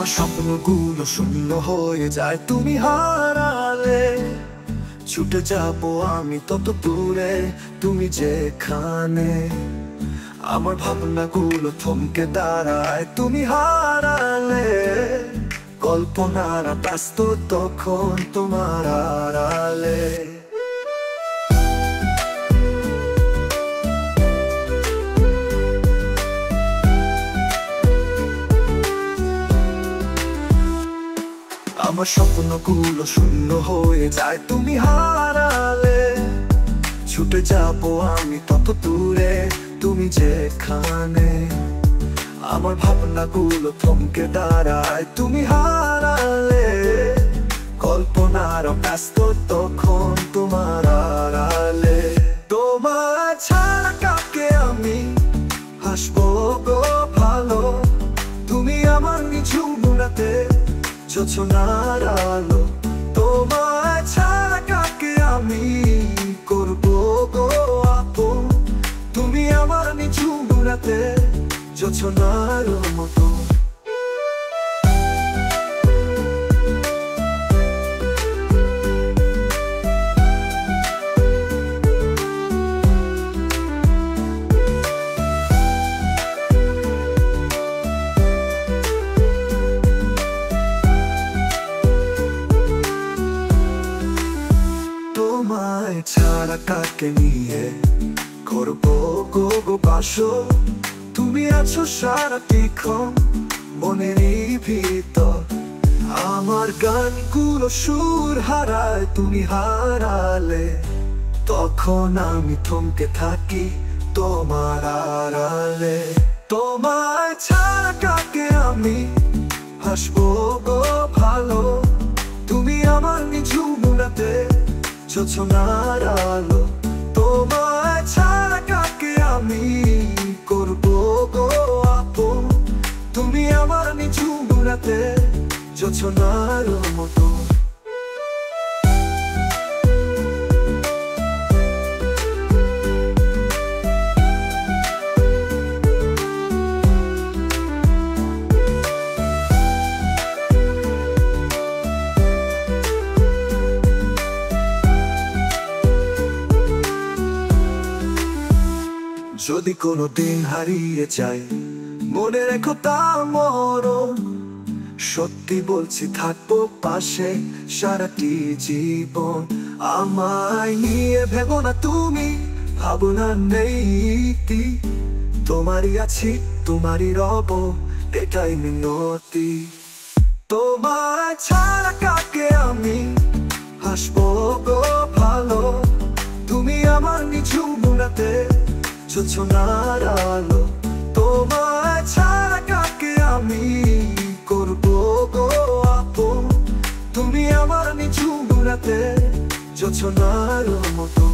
আমার স্বপ্নগুলো শূন্য হয়ে যায় তুমি হারালে। ছুটে যাবো আমি তত দূরে তুমি যেখানে। আমার ভাবনাগুলো থমকে দাঁড়ায় তুমি হারালে। কল্পনারা ব্যস্ত তখন তোমার আড়ালে। আমার স্বপ্নগুলো শূন্য হয়ে যায় তুমি হারালে। ছুটে যাবো আমি তত দূরে তুমি যেখানে। আমার ভাবনাগুলো থমকে দাঁড়ায় তুমি হারালে। কল্পনার ব্যস্ত তখন তোমার আড়ালে। তোমার ছাড়া কাকে আমি হাসবো গো ভালো। তুমি আমার নিঝুম রাতে জোছনার আলো। তোমার ছাড়া কাকে আমি করবো গো আপন। তুমি আমার নিঝুম রাতে জোছনার মতো। তোমায় ছাড়া কাকে নিয়ে করবো গো বাসো। তুমি আছো সারাক্ষণ মনেরই ভিতর। আমার গানগুলো সুর হারায় তুমি হারালে। তখন আমি থমকে থাকি তোমার আড়ালে। তোমায় ছাড়া কাকে আমি হাসবো গো ভালো। তুমি আমার নিঝুম রাতে জোছনার আলো। তোমায় ছাড়া কাকে আমি করবো গো আপন। তুমি আমার নিঝুম রাতে জোছনার মতো। যদি কোনো দিন হারিয়ে যাই মনে রেখো তা মরণ। সত্যি বলছি থাকবো পাশে সারাটি জীবন। আমায় নিয়ে ভেবো না তুমি ভাবনা নেই ইতি। তোমারই আছি তোমারই রব এটাই মিনতি। তোমায় ছাড়া কাকে আমি হাসবো গো ভালো। তুমি আমার নিঝুম রাতে জোছনার আলো। তোমায় ছাড়া কাকে আমি করবো গো আপন। তুমি আমার নিঝুম রাতে জোছনার মতো।